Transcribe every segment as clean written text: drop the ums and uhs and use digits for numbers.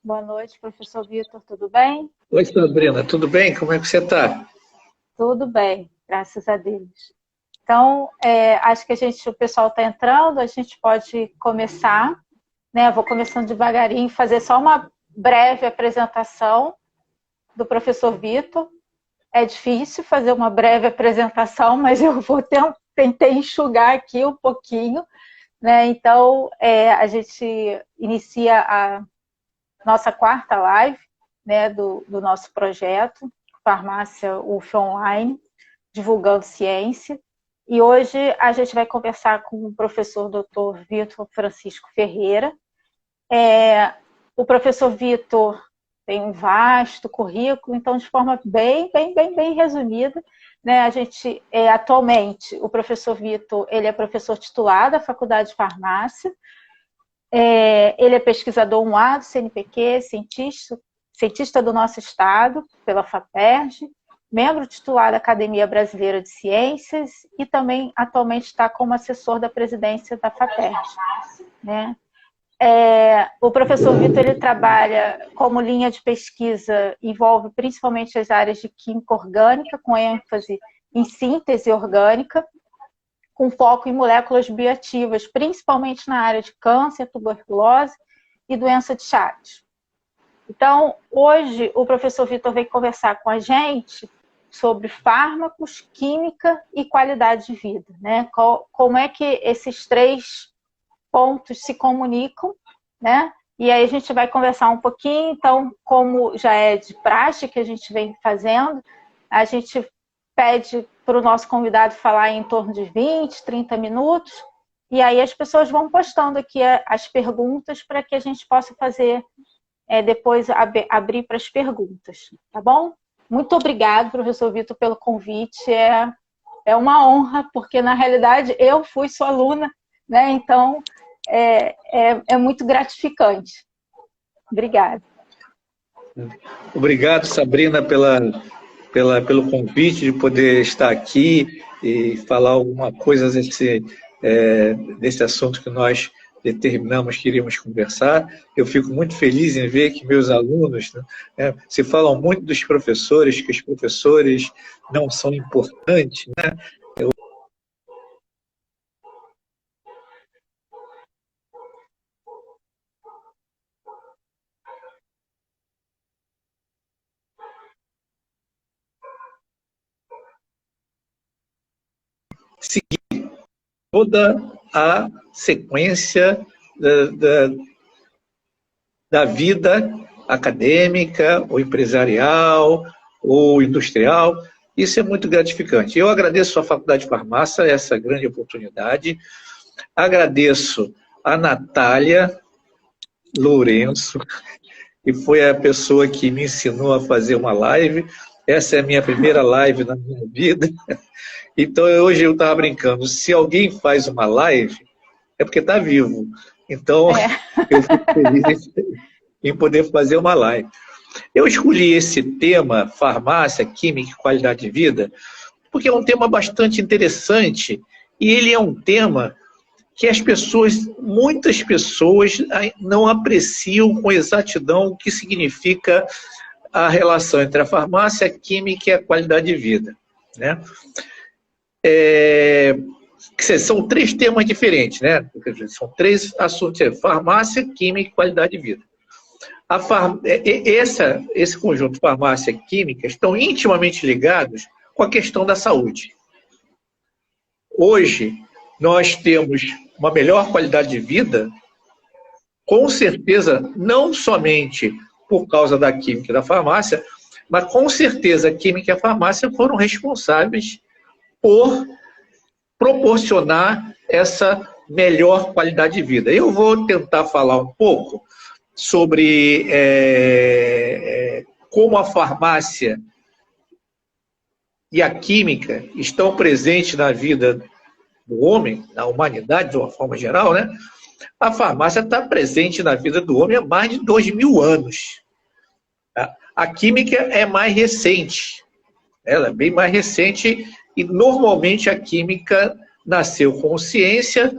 Boa noite, professor Vitor, tudo bem? Oi, Sabrina, tudo bem? Como é que você está? Tudo bem, graças a Deus. Então, acho que o pessoal está entrando, a gente pode começar, né? Vou começando devagarinho, fazer só uma breve apresentação do professor Vitor. É difícil fazer uma breve apresentação, mas eu tentei enxugar aqui um pouquinho, né? Então, a gente inicia a nossa quarta live, né, do nosso projeto, Farmácia UF Online, divulgando ciência. E hoje a gente vai conversar com o professor Dr. Vitor Francisco Ferreira. O professor Vitor tem um vasto currículo, então de forma bem resumida, né, atualmente, o professor Vitor, ele é professor titular da Faculdade de Farmácia. Ele é pesquisador 1A do CNPq, cientista do nosso estado, pela FAPERJ, membro titular da Academia Brasileira de Ciências e também atualmente está como assessor da presidência da FAPERJ, né? O professor Vitor, ele trabalha como linha de pesquisa, envolve principalmente as áreas de química orgânica, com ênfase em síntese orgânica, com foco em moléculas bioativas, principalmente na área de câncer, tuberculose e doença de Chagas. Então, hoje, o professor Vitor veio conversar com a gente sobre fármacos, química e qualidade de vida, né? Como é que esses três pontos se comunicam, né? E aí a gente vai conversar um pouquinho, então, como já é de praxe que a gente vem fazendo, a gente pede para o nosso convidado falar em torno de 20, 30 minutos, e aí as pessoas vão postando aqui as perguntas para que a gente possa fazer, depois abrir para as perguntas, tá bom? Muito obrigado, professor Vitor, pelo convite, é uma honra, porque na realidade eu fui sua aluna, né? Então é muito gratificante. Obrigada. Obrigado, Sabrina, pelo convite de poder estar aqui e falar alguma coisa desse assunto que nós determinamos que iríamos conversar. Eu fico muito feliz em ver que meus alunos, né, se falam muito dos professores, que os professores não são importantes, né? Seguir toda a sequência da vida acadêmica, ou empresarial, ou industrial. Isso é muito gratificante. Eu agradeço à Faculdade de Farmácia essa grande oportunidade. Agradeço a Natália Lourenço, que foi a pessoa que me ensinou a fazer uma live. Essa é a minha primeira live na minha vida. Então, hoje eu estava brincando, se alguém faz uma live, é porque está vivo. Então, eu fico feliz em poder fazer uma live. Eu escolhi esse tema, farmácia, química e qualidade de vida, porque é um tema bastante interessante e ele é um tema que muitas pessoas não apreciam com exatidão o que significa a relação entre a farmácia, a química e a qualidade de vida, né? São três temas diferentes, né? São três assuntos: farmácia, química e qualidade de vida. Esse conjunto farmácia e química estão intimamente ligados com a questão da saúde. Hoje, nós temos uma melhor qualidade de vida, com certeza, não somente por causa da química e da farmácia, mas com certeza a química e a farmácia foram responsáveis por proporcionar essa melhor qualidade de vida. Eu vou tentar falar um pouco sobre como a farmácia e a química estão presentes na vida do homem, na humanidade de uma forma geral, né? A farmácia está presente na vida do homem há mais de 2000 anos. A química é mais recente, ela é bem mais recente, e normalmente a química nasceu com ciência,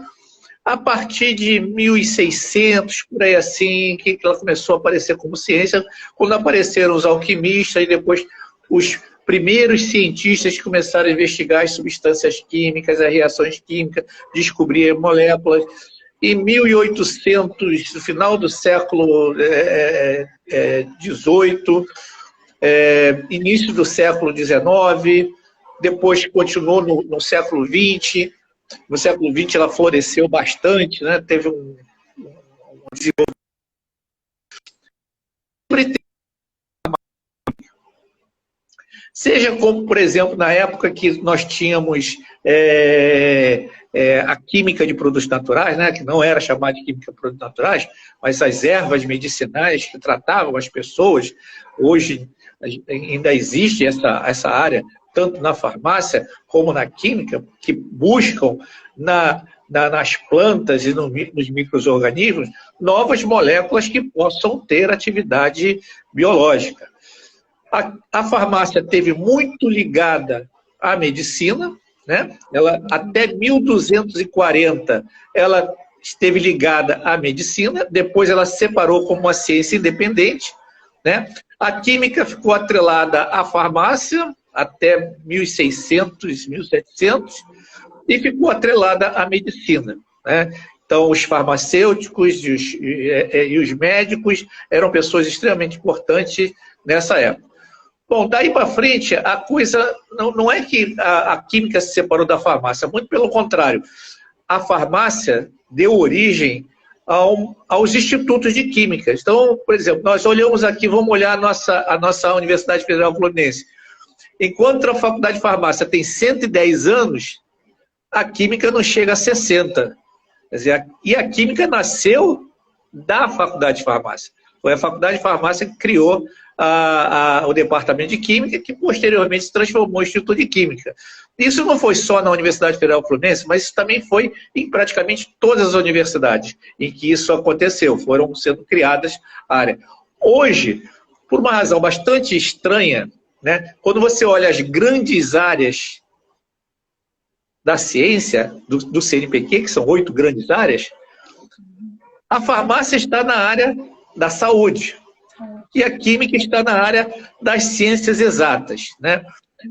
A partir de 1600, por aí assim, que ela começou a aparecer como ciência, quando apareceram os alquimistas e depois os primeiros cientistas que começaram a investigar as substâncias químicas, as reações químicas, descobrir moléculas. Em 1800, no final do século XVIII, início do século XIX, depois continuou no século XX. No século XX ela floresceu bastante, né? Teve um desenvolvimento. Seja como, por exemplo, na época que nós tínhamos a química de produtos naturais, né, que não era chamada de química de produtos naturais, mas as ervas medicinais que tratavam as pessoas. Hoje ainda existe essa área, tanto na farmácia como na química, que buscam nas plantas e nos micro-organismos novas moléculas que possam ter atividade biológica. A farmácia esteve muito ligada à medicina, né? Ela, até 1240, ela esteve ligada à medicina, depois ela separou como uma ciência independente, né? A química ficou atrelada à farmácia até 1600, 1700, e ficou atrelada à medicina, né? Então, os farmacêuticos e os médicos eram pessoas extremamente importantes nessa época. Bom, daí para frente, a coisa não é que a química se separou da farmácia, muito pelo contrário. A farmácia deu origem aos institutos de química. Então, por exemplo, nós olhamos aqui, vamos olhar a nossa Universidade Federal Fluminense. Enquanto a Faculdade de Farmácia tem 110 anos, a química não chega a 60. Quer dizer, e a química nasceu da Faculdade de Farmácia. Foi a Faculdade de Farmácia que criou o Departamento de Química, que posteriormente se transformou em Instituto de Química. Isso não foi só na Universidade Federal Fluminense, mas isso também foi em praticamente todas as universidades em que isso aconteceu, foram sendo criadas áreas. Hoje, por uma razão bastante estranha, né, quando você olha as grandes áreas da ciência, do CNPq, que são 8 grandes áreas, a farmácia está na área da saúde. E a química está na área das ciências exatas, né?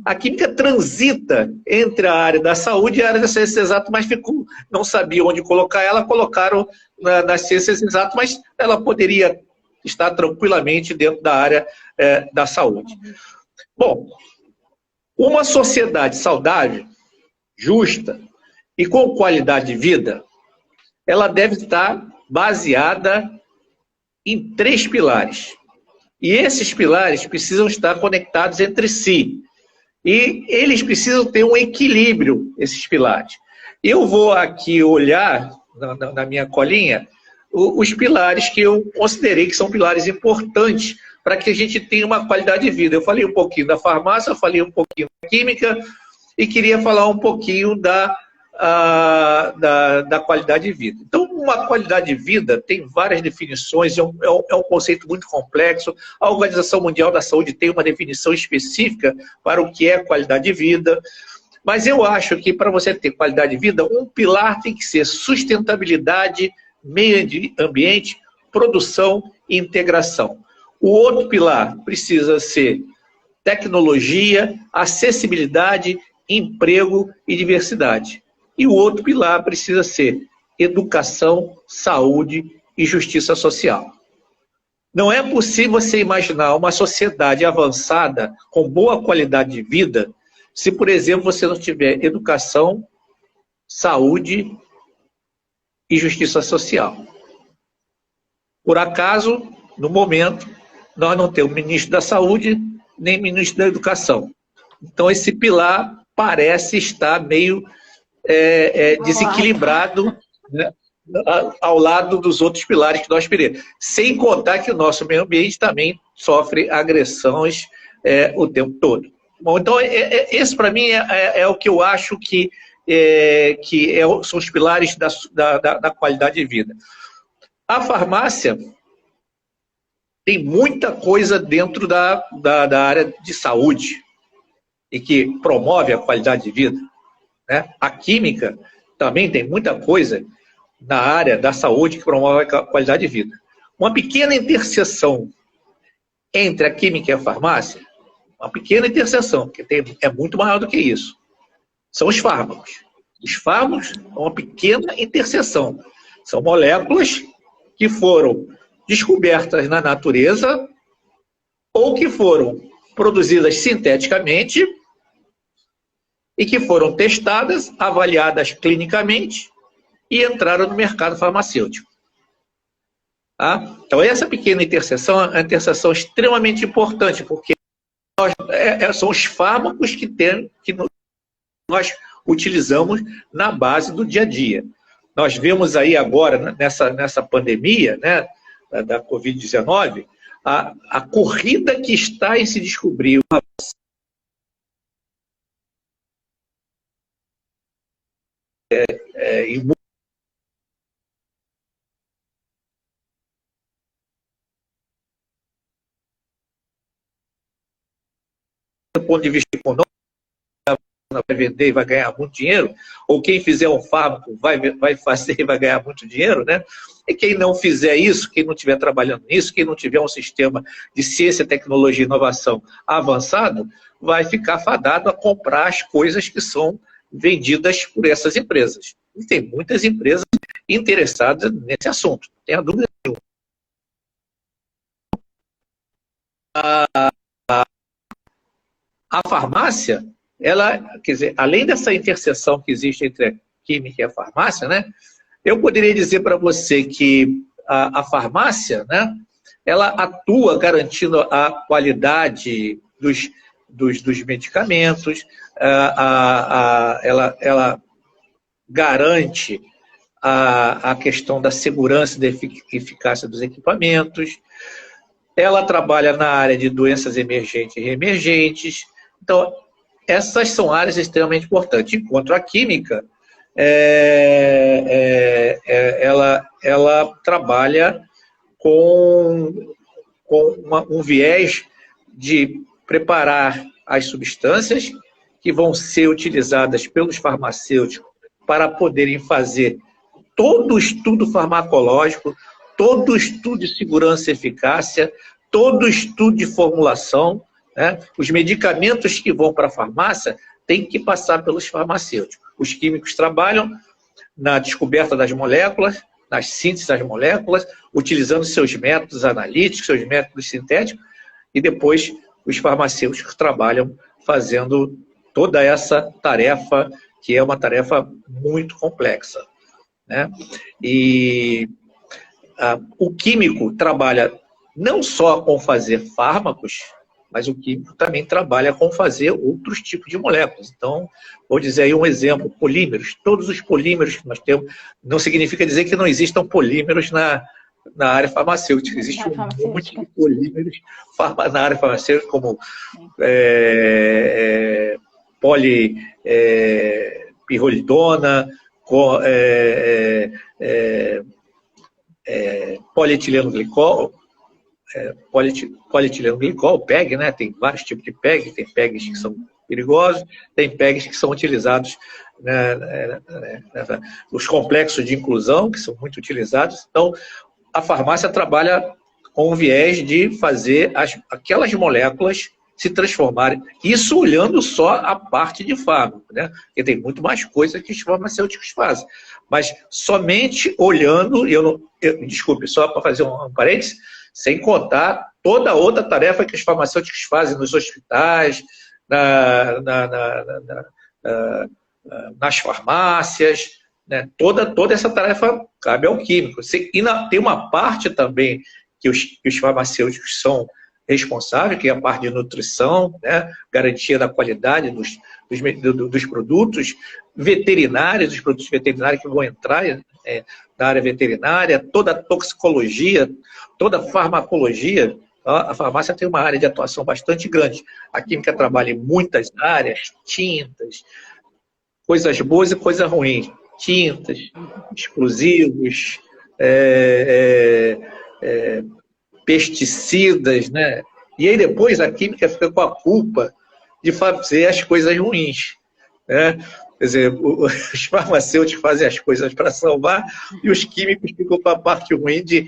A química transita entre a área da saúde e a área das ciências exatas, mas não sabia onde colocar ela, colocaram nas ciências exatas, mas ela poderia estar tranquilamente dentro da área da saúde. Bom, uma sociedade saudável, justa e com qualidade de vida, ela deve estar baseada em 3 pilares. E esses pilares precisam estar conectados entre si. E eles precisam ter um equilíbrio, esses pilares. Eu vou aqui olhar, na minha colinha, os pilares que eu considerei que são pilares importantes para que a gente tenha uma qualidade de vida. Eu falei um pouquinho da farmácia, eu falei um pouquinho da química e queria falar um pouquinho da qualidade de vida. Então, uma qualidade de vida tem várias definições, é um conceito muito complexo. A Organização Mundial da Saúde tem uma definição específica para o que é qualidade de vida, mas eu acho que para você ter qualidade de vida, um pilar tem que ser sustentabilidade, meio ambiente, produção e integração. O outro pilar precisa ser tecnologia, acessibilidade, emprego e diversidade. E o outro pilar precisa ser educação, saúde e justiça social. Não é possível você imaginar uma sociedade avançada com boa qualidade de vida se, por exemplo, você não tiver educação, saúde e justiça social. Por acaso, no momento, nós não temos ministro da saúde nem ministro da educação. Então, esse pilar parece estar meio desequilibrado, né, ao lado dos outros pilares que nós queremos. Sem contar que o nosso meio ambiente também sofre agressões o tempo todo. Bom, então, esse para mim é o que eu acho que são os pilares da qualidade de vida. A farmácia tem muita coisa dentro da área de saúde e que promove a qualidade de vida, né? A química também tem muita coisa, na área da saúde que promove a qualidade de vida. Uma pequena interseção entre a química e a farmácia, uma pequena interseção, porque é muito maior do que isso, são os fármacos. Os fármacos são uma pequena interseção. São moléculas que foram descobertas na natureza ou que foram produzidas sinteticamente e que foram testadas, avaliadas clinicamente e entraram no mercado farmacêutico. Tá? Então, essa pequena interseção é uma interseção extremamente importante, porque são os fármacos que nós utilizamos na base do dia a dia. Nós vemos aí agora, nessa pandemia, né, da Covid-19, a corrida que está em se descobrir uma do ponto de vista econômico, vai vender e vai ganhar muito dinheiro, ou quem fizer um fármaco vai fazer e vai ganhar muito dinheiro, né? E quem não fizer isso, quem não estiver trabalhando nisso, quem não tiver um sistema de ciência, tecnologia e inovação avançado, vai ficar fadado a comprar as coisas que são vendidas por essas empresas. E tem muitas empresas interessadas nesse assunto, não tenha dúvida nenhuma. A farmácia, ela, quer dizer, além dessa interseção que existe entre a química e a farmácia, né, eu poderia dizer para você que a farmácia, né, ela atua garantindo a qualidade dos medicamentos, ela garante a questão da segurança e da eficácia dos equipamentos, ela trabalha na área de doenças emergentes e reemergentes. Então, essas são áreas extremamente importantes. Enquanto a química, ela trabalha com um viés de preparar as substâncias que vão ser utilizadas pelos farmacêuticos para poderem fazer todo o estudo farmacológico, todo o estudo de segurança e eficácia, todo o estudo de formulação, né? Os medicamentos que vão para a farmácia têm que passar pelos farmacêuticos. Os químicos trabalham na descoberta das moléculas, nas síntese das moléculas, utilizando seus métodos analíticos, seus métodos sintéticos, e depois os farmacêuticos trabalham fazendo toda essa tarefa, que é uma tarefa muito complexa, né? E o químico trabalha não só com fazer fármacos, mas o químico também trabalha com fazer outros tipos de moléculas. Então, vou dizer aí um exemplo, polímeros. Todos os polímeros que nós temos, não significa dizer que não existam polímeros na área farmacêutica. Existe um monte de polímeros na área farmacêutica, como polipirrolidona, polietileno glicol, polietileno glicol, PEG, né? Tem vários tipos de PEG, tem PEGs que são perigosos, tem PEGs que são utilizados, né, os complexos de inclusão, que são muito utilizados. Então, a farmácia trabalha com o viés de fazer aquelas moléculas se transformarem. Isso olhando só a parte de fármaco, né? Porque tem muito mais coisa que os farmacêuticos fazem. Mas somente olhando, desculpe, só para fazer um parênteses, sem contar toda a outra tarefa que os farmacêuticos fazem nos hospitais, nas farmácias, né? Toda essa tarefa cabe ao químico. E tem uma parte também que os farmacêuticos são responsáveis, que é a parte de nutrição, né? Garantia da qualidade dos produtos veterinários, dos produtos veterinários que vão entrar na área veterinária, toda a toxicologia, toda a farmacologia. A farmácia tem uma área de atuação bastante grande. A química trabalha em muitas áreas, tintas, coisas boas e coisas ruins. Tintas, explosivos, pesticidas, né? E aí depois a química fica com a culpa de fazer as coisas ruins, né? Quer dizer, os farmacêuticos fazem as coisas para salvar e os químicos ficam para a parte ruim de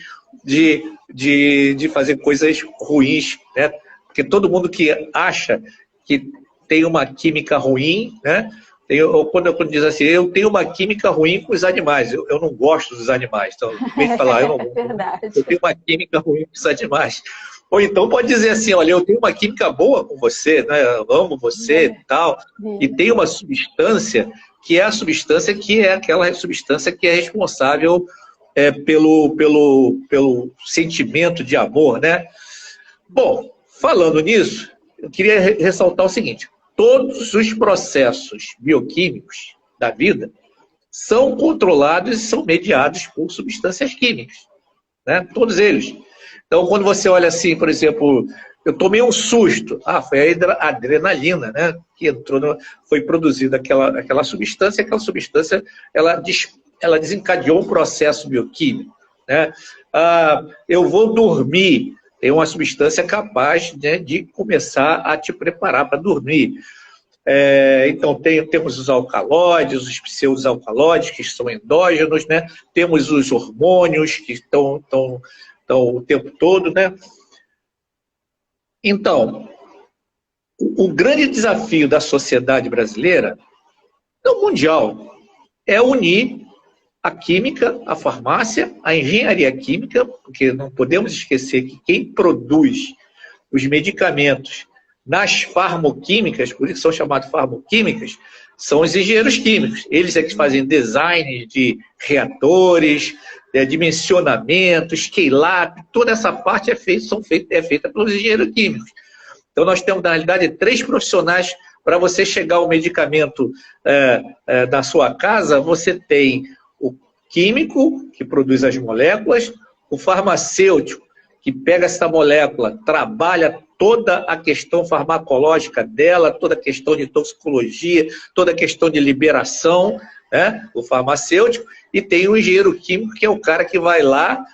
fazer coisas ruins, né? Porque todo mundo que acha que tem uma química ruim, né? Quando diz assim, eu tenho uma química ruim com os animais, eu não gosto dos animais, então, em vez de falar, eu tenho uma química ruim com os animais. Ou então pode dizer assim, olha, eu tenho uma química boa com você, né? Eu amo você e tal, e tem uma substância que é a substância que é aquela substância que é responsável pelo sentimento de amor, né? Bom, falando nisso, eu queria ressaltar o seguinte, todos os processos bioquímicos da vida são controlados e são mediados por substâncias químicas, né? Todos eles. Então, quando você olha assim, por exemplo, eu tomei um susto, foi a adrenalina, né? Que entrou, foi produzida aquela substância ela desencadeou um processo bioquímico, né? Eu vou dormir, tem uma substância capaz, né, de começar a te preparar para dormir. Então, temos os alcaloides, os pseudoalcaloides, que são endógenos, né? Temos os hormônios, que estão o tempo todo, né? Então, o grande desafio da sociedade brasileira, não mundial, é unir a química, a farmácia, a engenharia química, porque não podemos esquecer que quem produz os medicamentos nas farmoquímicas, por isso são chamados farmoquímicas, são os engenheiros químicos. Eles é que fazem design de reatores, dimensionamento, scale-up, toda essa parte é feita pelos engenheiros químicos. Então, nós temos, na realidade, 3 profissionais para você chegar ao medicamento da sua casa. Você tem o químico, que produz as moléculas, o farmacêutico, que pega essa molécula, trabalha toda a questão farmacológica dela, toda a questão de toxicologia, toda a questão de liberação, né? O farmacêutico, e tem o engenheiro químico, que é o cara que vai lá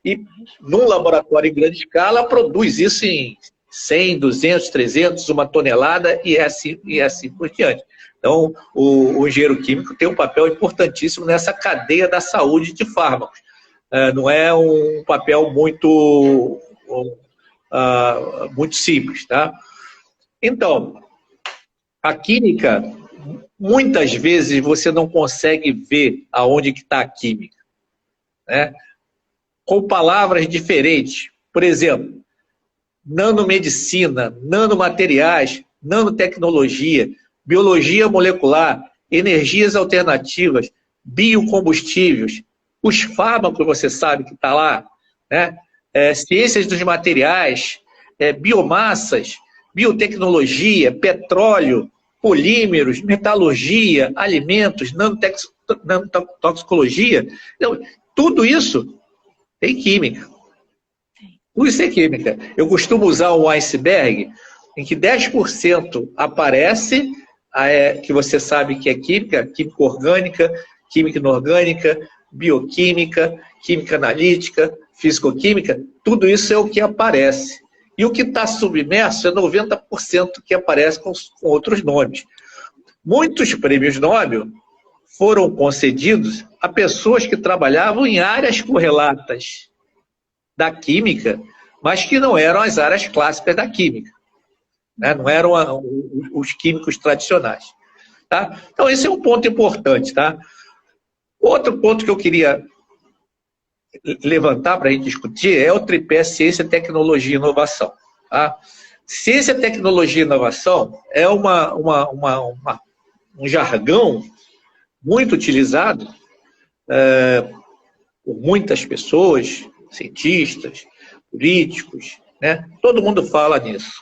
e, num laboratório em grande escala, produz isso em 100, 200, 300, 1 tonelada e assim por diante. Então, o engenheiro químico tem um papel importantíssimo nessa cadeia da saúde de fármacos. Não é um papel muito simples, tá? Então, a química, muitas vezes você não consegue ver aonde que está a química, né? Com palavras diferentes. Por exemplo, nanomedicina, nanomateriais, nanotecnologia, biologia molecular, energias alternativas, biocombustíveis, os fármacos, você sabe que está lá, né? Ciências dos materiais, biomassas, biotecnologia, petróleo, polímeros, metalurgia, alimentos, nanotoxicologia. Então, tudo isso tem química. Tudo isso é química. Eu costumo usar um iceberg em que 10% aparece, que você sabe que é química, química orgânica, química inorgânica, bioquímica, química analítica, fisicoquímica, tudo isso é o que aparece. E o que está submerso é 90% que aparece com outros nomes. Muitos prêmios Nobel foram concedidos a pessoas que trabalhavam em áreas correlatas da química, mas que não eram as áreas clássicas da química, né? Não eram os químicos tradicionais. Tá? Então, esse é um ponto importante. Tá? Outro ponto que eu queria levantar para a gente discutir é o tripé ciência, tecnologia e inovação. Tá? Ciência, tecnologia e inovação é um jargão muito utilizado por muitas pessoas, cientistas, políticos, né? Todo mundo fala nisso.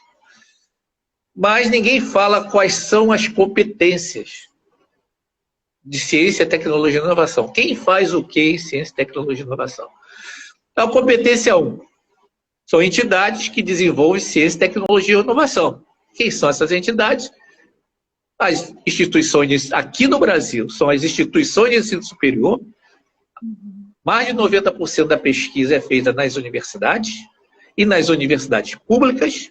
Mas ninguém fala quais são as competências de ciência, tecnologia e inovação. Quem faz o que em ciência, tecnologia e inovação? Então, a competência 1 são entidades que desenvolvem ciência, tecnologia e inovação. Quem são essas entidades? As instituições, aqui no Brasil, são as instituições de ensino superior. Mais de 90% da pesquisa é feita nas universidades e nas universidades públicas.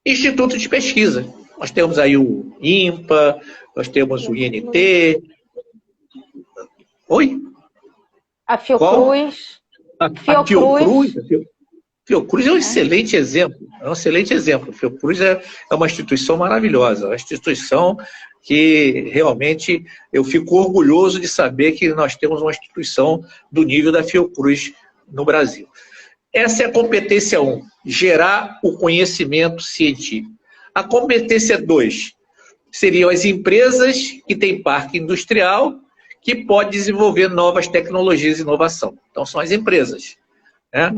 Instituto de pesquisa. Nós temos aí o INPA, nós temos o INT. Oi? A Fiocruz. A Fiocruz. Fiocruz é um excelente exemplo. É um excelente exemplo. Fiocruz é uma instituição maravilhosa, uma instituição que realmente eu fico orgulhoso de saber que nós temos uma instituição do nível da Fiocruz no Brasil. Essa é a competência 1, gerar o conhecimento científico. A competência 2 seriam as empresas que têm parque industrial que pode desenvolver novas tecnologias e inovação. Então, são as empresas. Né?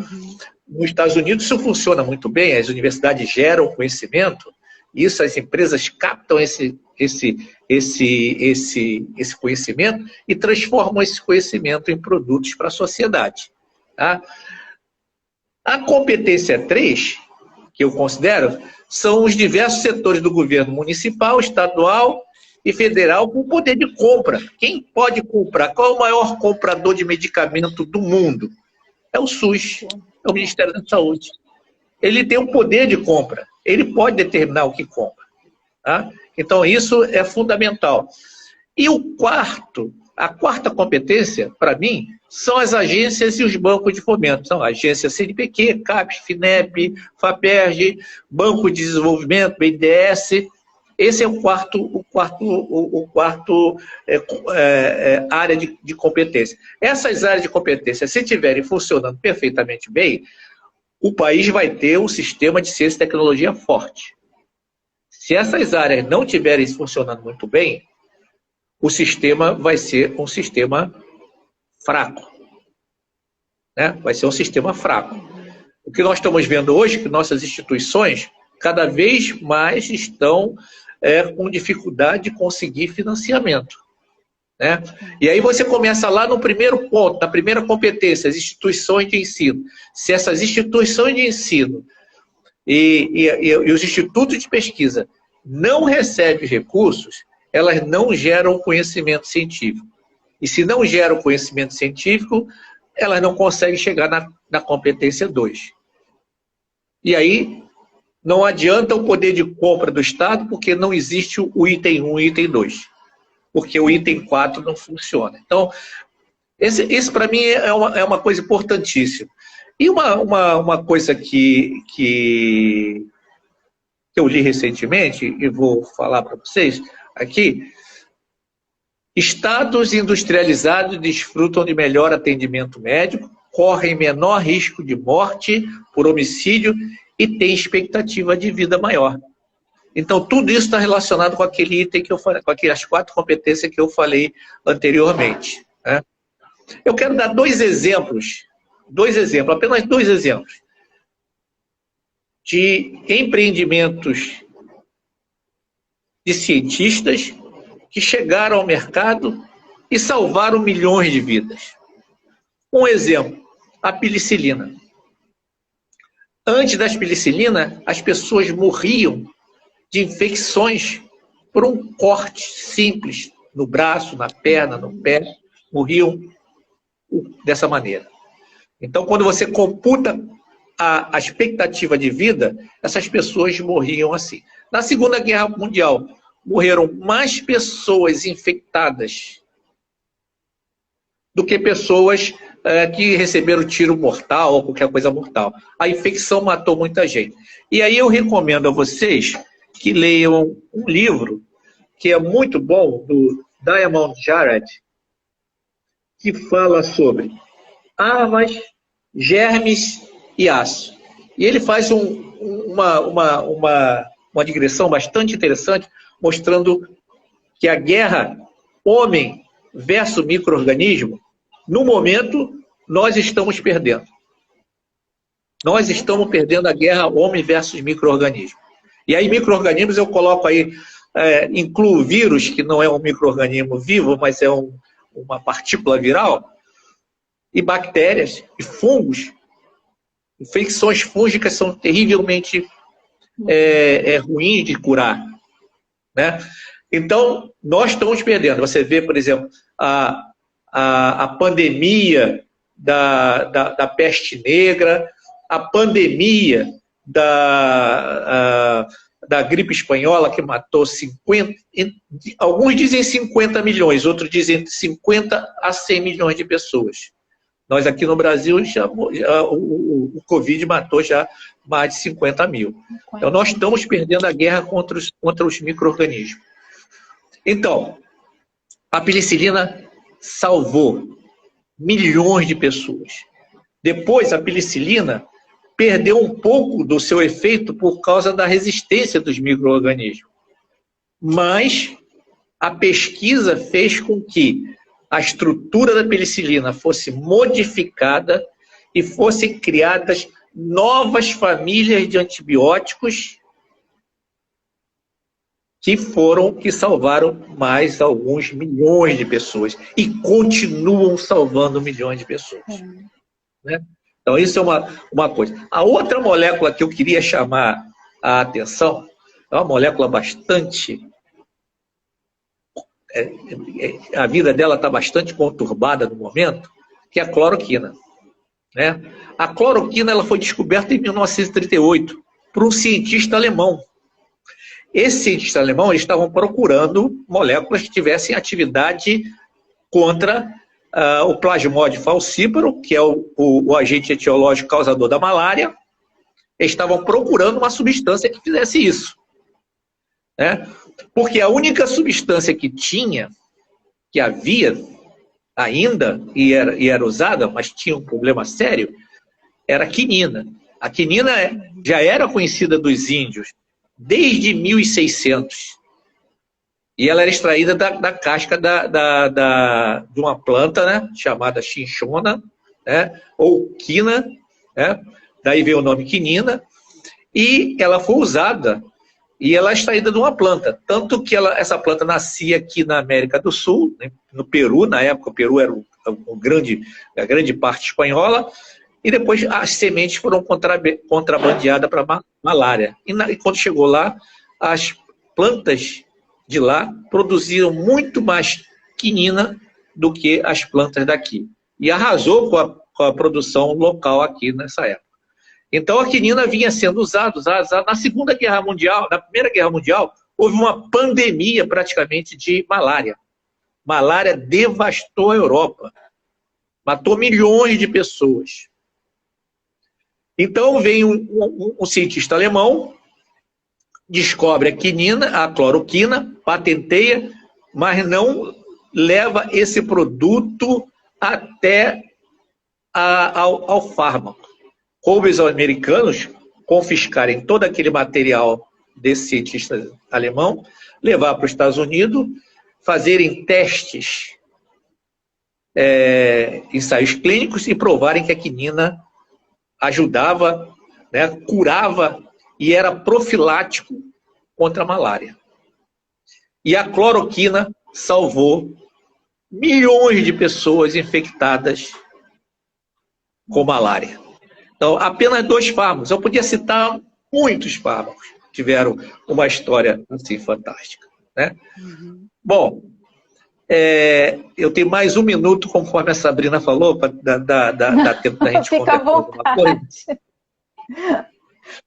Nos Estados Unidos isso funciona muito bem, as universidades geram conhecimento, isso as empresas captam esse conhecimento e transformam esse conhecimento em produtos para a sociedade. Tá? A competência 3, que eu considero, são os diversos setores do governo municipal, estadual e federal com poder de compra. Quem pode comprar? Qual é o maior comprador de medicamento do mundo? É o SUS, é o Ministério da Saúde. Ele tem um poder de compra, ele pode determinar o que compra. Tá? Então, isso é fundamental. E a quarta competência, para mim, são as agências e os bancos de fomento. São a agência CNPq, CAPES, FINEP, FAPERJ, Banco de Desenvolvimento, BNDES. Esse é o quarto área de competência. Essas áreas de competência, se estiverem funcionando perfeitamente bem, o país vai ter um sistema de ciência e tecnologia forte. Se essas áreas não estiverem funcionando muito bem, o sistema vai ser um sistema fraco. Né? Vai ser um sistema fraco. O que nós estamos vendo hoje é que nossas instituições cada vez mais estão com dificuldade de conseguir financiamento. Né? E aí você começa lá no primeiro ponto, na primeira competência, as instituições de ensino. Se essas instituições de ensino e os institutos de pesquisa não recebem recursos, elas não geram conhecimento científico. E se não geram conhecimento científico, elas não conseguem chegar na competência 2. E aí, não adianta o poder de compra do Estado, porque não existe o item 1 e o item 2. Porque o item 4 não funciona. Então, esse para mim é uma coisa importantíssima. E uma coisa que eu li recentemente, e vou falar para vocês aqui: estados industrializados desfrutam de melhor atendimento médico, correm menor risco de morte por homicídio e têm expectativa de vida maior. Então, tudo isso está relacionado com aquele item que eu falei, com aquelas 4 competências que eu falei anteriormente. Né? Eu quero dar apenas 2 exemplos, de empreendimentos de cientistas que chegaram ao mercado e salvaram milhões de vidas. Um exemplo, a penicilina. Antes da penicilina, as pessoas morriam de infecções por um corte simples no braço, na perna, no pé, morriam dessa maneira. Então, quando você computa a expectativa de vida, essas pessoas morriam assim. Na Segunda Guerra Mundial, morreram mais pessoas infectadas do que pessoas que receberam tiro mortal ou qualquer coisa mortal. A infecção matou muita gente. E aí eu recomendo a vocês que leiam um livro que é muito bom, do Diamond Jarrett, que fala sobre armas, germes e aço. E ele faz uma digressão bastante interessante, mostrando que a guerra homem versus micro-organismo, no momento, nós estamos perdendo. Nós estamos perdendo a guerra homem versus micro-organismo. E aí, micro-organismos, eu coloco aí, incluo vírus, que não é um micro-organismo vivo, mas é uma partícula viral, e bactérias, e fungos. Infecções fúngicas são terrivelmente ruins de curar. Né? Então, nós estamos perdendo. Você vê, por exemplo, a pandemia da peste negra, a pandemia da gripe espanhola, que matou 50, alguns dizem 50 milhões, outros dizem 50 a 100 milhões de pessoas. Nós aqui no Brasil, o Covid matou já mais de 50 mil. Então, nós estamos perdendo a guerra contra os micro-organismos. Então, a penicilina salvou milhões de pessoas. Depois, a penicilina perdeu um pouco do seu efeito por causa da resistência dos micro-organismos. Mas a pesquisa fez com que a estrutura da penicilina fosse modificada e fossem criadas novas famílias de antibióticos que salvaram mais alguns milhões de pessoas e continuam salvando milhões de pessoas. Né? Então, isso é uma coisa. A outra molécula que eu queria chamar a atenção é uma molécula bastante... a vida dela está bastante conturbada no momento, que é a cloroquina. Né? A cloroquina ela foi descoberta em 1938 por um cientista alemão. Esse cientista alemão, eles estavam procurando moléculas que tivessem atividade contra o plasmódio falciparum, que é o agente etiológico causador da malária. Eles estavam procurando uma substância que fizesse isso. Né? Porque a única substância que havia ainda, e era usada, mas tinha um problema sério, era a quinina. A quinina já era conhecida dos índios desde 1600. E ela era extraída da casca de uma planta, né, chamada chinchona, né, ou quina, né, daí veio o nome quinina, e ela foi usada, e ela é extraída de uma planta. Tanto que essa planta nascia aqui na América do Sul, né, no Peru, na época o Peru era a grande parte espanhola, e depois as sementes foram contrabandeadas para malária. E quando chegou lá, as plantas de lá produziram muito mais quinina do que as plantas daqui. E arrasou com a produção local aqui nessa época. Então a quinina vinha sendo usada. Na Segunda Guerra Mundial, na Primeira Guerra Mundial, houve uma pandemia praticamente de malária. Malária devastou a Europa. Matou milhões de pessoas. Então vem um cientista alemão, descobre a cloroquina, patenteia, mas não leva esse produto até ao fármaco. Coube aos americanos confiscarem todo aquele material desse cientista alemão, levar para os Estados Unidos, fazerem testes, ensaios clínicos e provarem que a quinina ajudava, né, curava e era profilático contra a malária. E a cloroquina salvou milhões de pessoas infectadas com malária. Então, apenas 2 fármacos. Eu podia citar muitos fármacos que tiveram uma história assim fantástica. Né? Uhum. Bom, eu tenho mais 1 minuto, conforme a Sabrina falou, para dar tempo da gente conversar alguma coisa.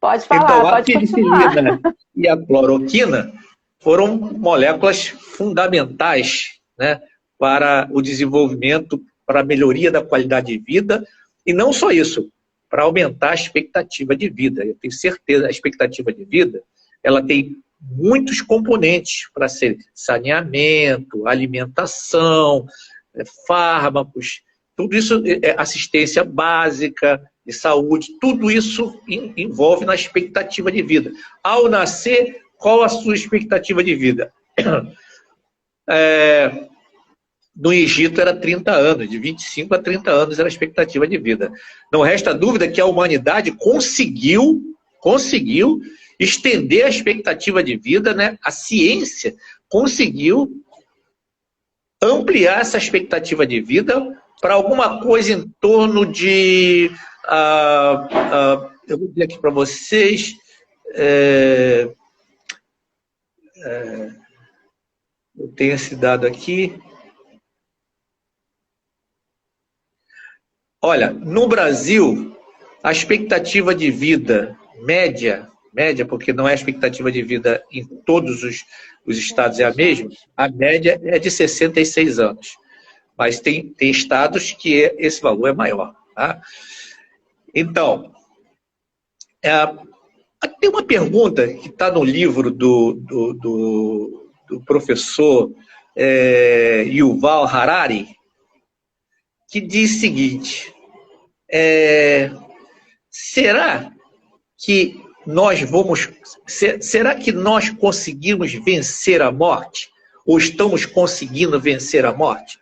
Pode falar, então, pode continuar. A penicilina e a cloroquina foram moléculas fundamentais, né, para o desenvolvimento, para a melhoria da qualidade de vida, e não só isso, para aumentar a expectativa de vida. Eu tenho certeza, a expectativa de vida, ela tem muitos componentes para ser saneamento, alimentação, fármacos, tudo isso, assistência básica de saúde, tudo isso envolve na expectativa de vida. Ao nascer, qual a sua expectativa de vida? No Egito era 30 anos, de 25 a 30 anos era a expectativa de vida. Não resta dúvida que a humanidade conseguiu estender a expectativa de vida, né? A ciência conseguiu ampliar essa expectativa de vida para alguma coisa em torno de... eu vou dizer aqui para vocês... eu tenho esse dado aqui. Olha, no Brasil, a expectativa de vida média, média, porque não é a expectativa de vida em todos os estados é a mesma, a média é de 66 anos. Mas tem estados que esse valor é maior. Tá? Então, tem uma pergunta que está no livro do professor Yuval Harari, que diz o seguinte, será que nós conseguimos vencer a morte? Ou estamos conseguindo vencer a morte?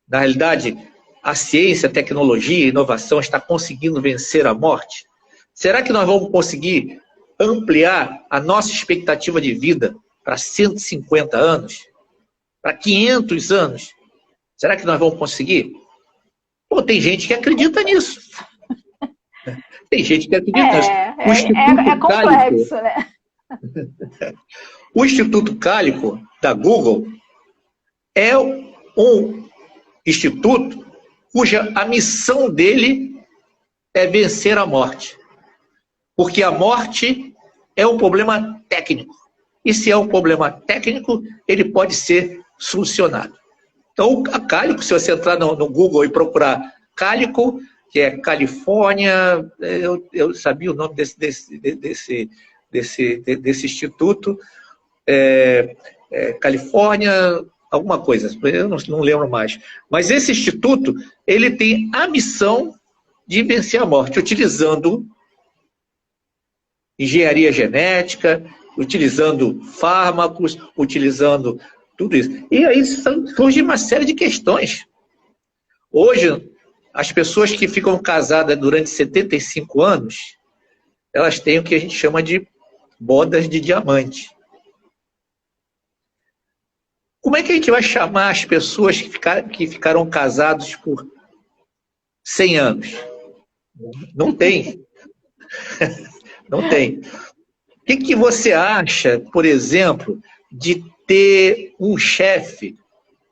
Na realidade, a ciência, a tecnologia, a inovação está conseguindo vencer a morte? Será que nós vamos conseguir ampliar a nossa expectativa de vida para 150 anos? Para 500 anos? Será que nós vamos conseguir? Pô, tem gente que acredita nisso. Tem gente que acredita nisso. É complexo, né? O Instituto Cálico, da Google, é um instituto cuja a missão dele é vencer a morte. Porque a morte é um problema técnico. E se é um problema técnico, ele pode ser solucionado. Então, a Cálico, se você entrar no Google e procurar Cálico, que é Califórnia, eu sabia o nome desse instituto, Califórnia, alguma coisa, eu não lembro mais. Mas esse instituto, ele tem a missão de vencer a morte, utilizando engenharia genética, utilizando fármacos, utilizando tudo isso. E aí surge uma série de questões. Hoje, as pessoas que ficam casadas durante 75 anos, elas têm o que a gente chama de bodas de diamante. Como é que a gente vai chamar as pessoas que ficaram casados por 100 anos? Não tem. Não tem. O que você acha, por exemplo, de ter um chefe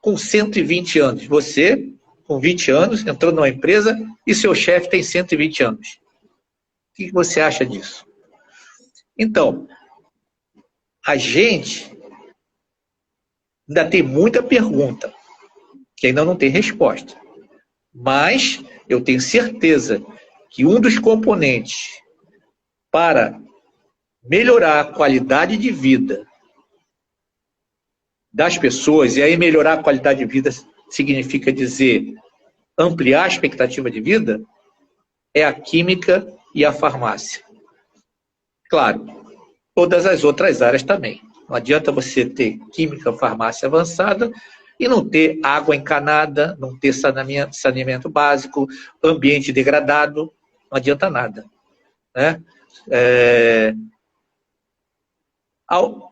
com 120 anos? Você, com 20 anos, entrou numa empresa e seu chefe tem 120 anos. O que você acha disso? Então, a gente ainda tem muita pergunta, que ainda não tem resposta. Mas eu tenho certeza que um dos componentes para melhorar a qualidade de vida das pessoas, e aí melhorar a qualidade de vida significa dizer ampliar a expectativa de vida, é a química e a farmácia. Claro, todas as outras áreas também. Não adianta você ter química, farmácia avançada e não ter água encanada, não ter saneamento básico, ambiente degradado, não adianta nada. Né?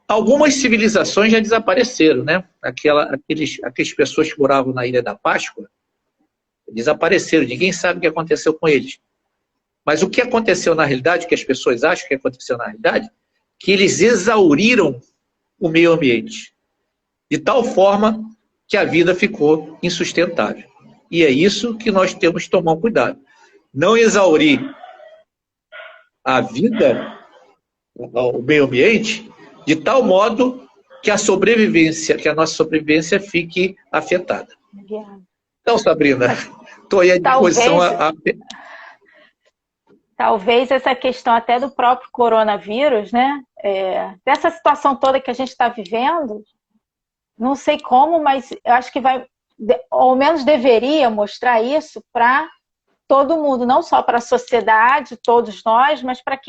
Algumas civilizações já desapareceram, né? Aquelas pessoas que moravam na Ilha da Páscoa desapareceram, ninguém sabe o que aconteceu com eles. Mas o que aconteceu na realidade, o que as pessoas acham que aconteceu na realidade, que eles exauriram o meio ambiente, de tal forma que a vida ficou insustentável. E é isso que nós temos que tomar cuidado. Não exaurir a vida, o meio ambiente, de tal modo que a nossa sobrevivência fique afetada. Então, Sabrina, estou aí à disposição. Talvez essa questão até do próprio coronavírus, né? Dessa situação toda que a gente está vivendo, não sei como, mas eu acho que vai, ou ao menos deveria mostrar isso para todo mundo, não só para a sociedade, todos nós, mas para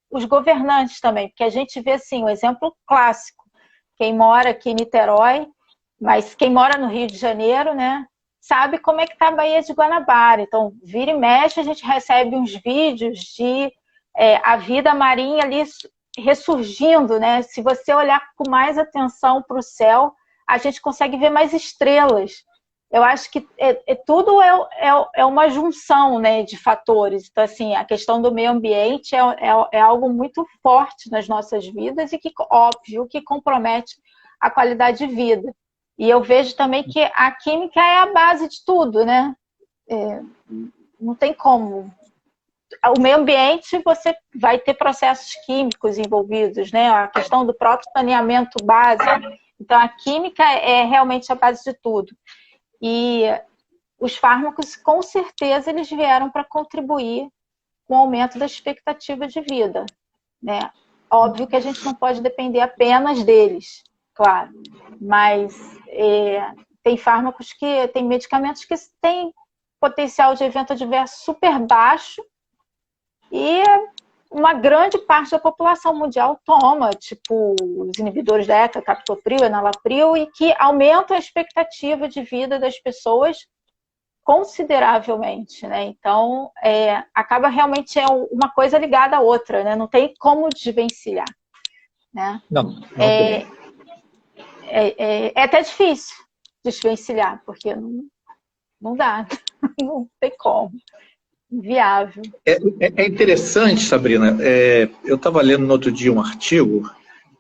os governantes também, porque a gente vê assim, um exemplo clássico, quem mora aqui em Niterói, mas quem mora no Rio de Janeiro, né, sabe como é que está a Baía de Guanabara. Então, vira e mexe, a gente recebe uns vídeos de a vida marinha ali ressurgindo, né? Se você olhar com mais atenção para o céu, a gente consegue ver mais estrelas. Eu acho que tudo é uma junção, né, de fatores. Então, assim, a questão do meio ambiente é algo muito forte nas nossas vidas e que, óbvio, que compromete a qualidade de vida. E eu vejo também que a química é a base de tudo, né? Não tem como. o meio ambiente, você vai ter processos químicos envolvidos, né? A questão do próprio saneamento básico. Então, a química é realmente a base de tudo. E os fármacos, com certeza, eles vieram para contribuir com o aumento da expectativa de vida, né? Óbvio que a gente não pode depender apenas deles, claro, mas tem fármacos tem medicamentos que têm potencial de evento adverso super baixo e uma grande parte da população mundial toma, tipo os inibidores da ECA, captopril, enalapril, e que aumentam a expectativa de vida das pessoas consideravelmente, né? Então, acaba realmente uma coisa ligada à outra, né? Não tem como desvencilhar, né? Não tem. É até difícil desvencilhar, porque não dá, não tem como. Inviável. É interessante, Sabrina, eu estava lendo no outro dia um artigo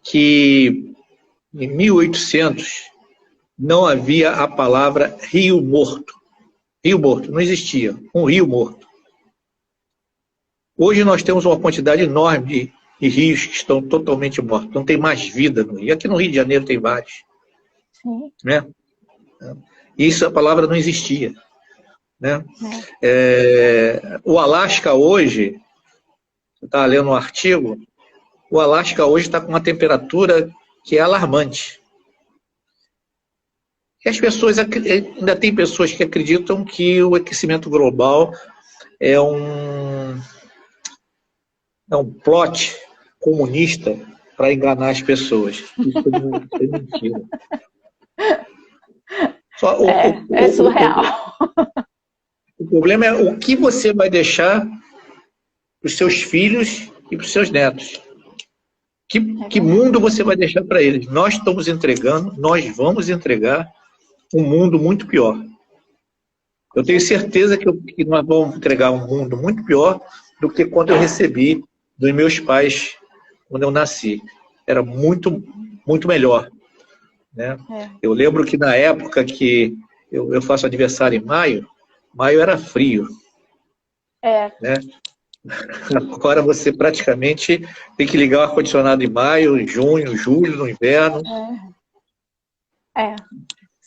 que em 1800 não havia a palavra rio morto. Rio morto, não existia um rio morto. Hoje nós temos uma quantidade enorme de rios que estão totalmente mortos, não tem mais vida no rio. Aqui no Rio de Janeiro tem vários. Sim. Né? Isso, a palavra não existia. Né? O Alasca hoje, eu estava lendo um artigo, o Alasca hoje está com uma temperatura que é alarmante. E as pessoas, ainda tem pessoas que acreditam que o aquecimento global é um plot comunista para enganar as pessoas. Isso é mentira. É surreal. O problema é o que você vai deixar para os seus filhos e para os seus netos. Que mundo você vai deixar para eles? Nós estamos entregando, nós vamos entregar um mundo muito pior. Eu tenho certeza que nós vamos entregar um mundo muito pior do que quando eu recebi dos meus pais quando eu nasci. Era muito, muito melhor. Né? Eu lembro que na época que eu faço aniversário em maio era frio. Né? Agora você praticamente tem que ligar o ar-condicionado em maio, em junho, julho, no inverno.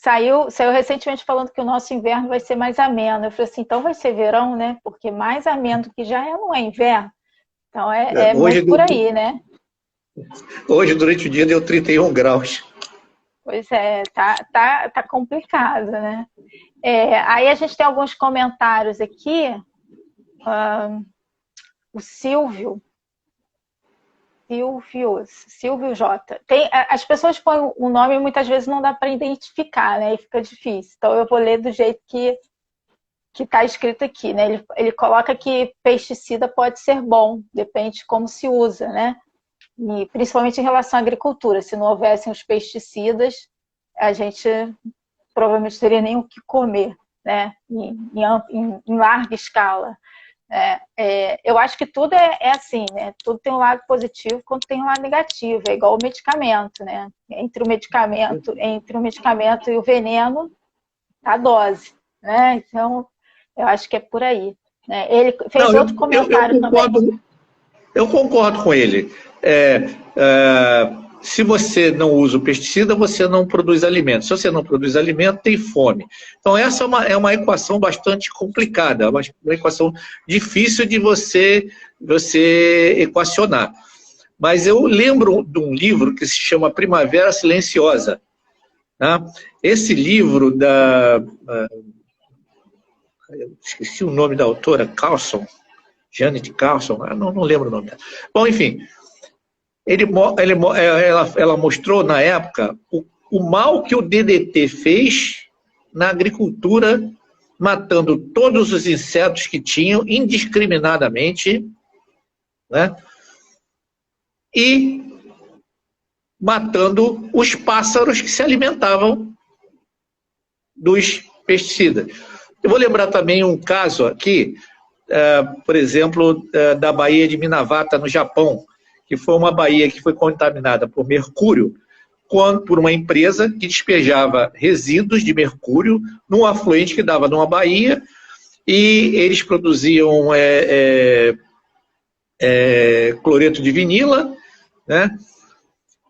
Saiu recentemente falando que o nosso inverno vai ser mais ameno. Eu falei assim, então vai ser verão, né? Porque mais ameno do que já não é inverno. Então muito por aí, né? Hoje, durante o dia, deu 31 graus. Pois tá complicado, né? Aí a gente tem alguns comentários aqui. O Silvio J. As pessoas põem o nome e muitas vezes não dá para identificar, né? E fica difícil. Então eu vou ler do jeito que está escrito aqui, né? Ele coloca que pesticida pode ser bom, depende de como se usa, né? E principalmente em relação à agricultura. Se não houvessem os pesticidas, a gente provavelmente teria nem o que comer, né? Em larga escala. Eu acho que tudo é assim, né? Tudo tem um lado positivo quanto tem um lado negativo. É igual o medicamento, né? Entre o medicamento e o veneno, a dose, né? Então, eu acho que é por aí. Né? Ele fez outro comentário também. Eu concordo com ele. Se você não usa o pesticida, você não produz alimento. Se você não produz alimento, tem fome. Então, essa é uma equação bastante complicada, uma equação difícil de você equacionar. Mas eu lembro de um livro que se chama Primavera Silenciosa. Tá? Esse livro esqueci o nome da autora, Carlson, Janet Carlson, não lembro o nome dela. Bom, enfim, ela mostrou na época o mal que o DDT fez na agricultura, matando todos os insetos que tinham indiscriminadamente, né? E matando os pássaros que se alimentavam dos pesticidas. Eu vou lembrar também um caso aqui, por exemplo, da Baía de Minavata, no Japão, que foi uma baía que foi contaminada por mercúrio, por uma empresa que despejava resíduos de mercúrio num afluente que dava numa baía, e eles produziam cloreto de vinila, né?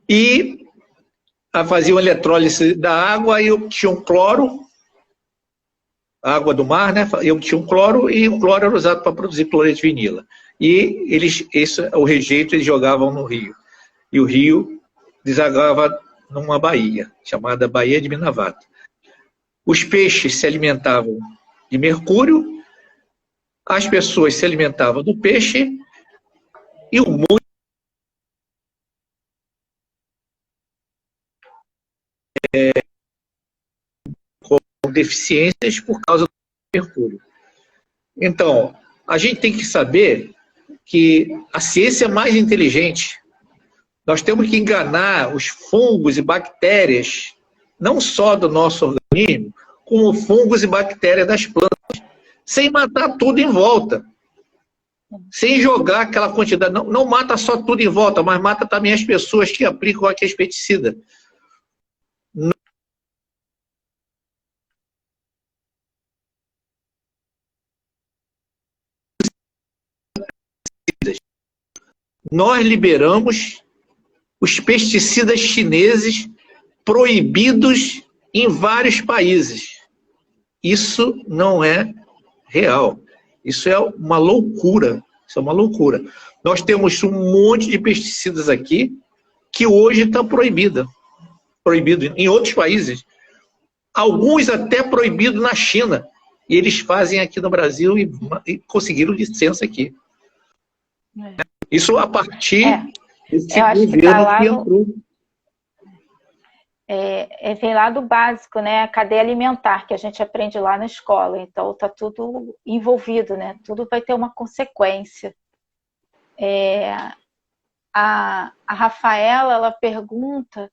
E faziam elettrólise da água e obtinham cloro, a água do mar, né? E obtinham cloro, e o cloro era usado para produzir cloreto de vinila. E o rejeito eles jogavam no rio. E o rio desagava numa baía, chamada Baía de Minavato. Os peixes se alimentavam de mercúrio, as pessoas se alimentavam do peixe, e o mundo com deficiências por causa do mercúrio. Então, a gente tem que saber que a ciência é mais inteligente. Nós temos que enganar os fungos e bactérias, não só do nosso organismo, como fungos e bactérias das plantas, sem matar tudo em volta. Sem jogar aquela quantidade. Não mata só tudo em volta, mas mata também as pessoas que aplicam aquele pesticida. Nós liberamos os pesticidas chineses proibidos em vários países. Isso não é real. Isso é uma loucura. Isso é uma loucura. Nós temos um monte de pesticidas aqui que hoje está proibido em outros países. Alguns até proibidos na China. E eles fazem aqui no Brasil e conseguiram licença aqui. Isso a partir desse governo que entrou. Vem lá do básico, né? A cadeia alimentar, que a gente aprende lá na escola. Então, está tudo envolvido, né? Tudo vai ter uma consequência. A Rafaela, ela pergunta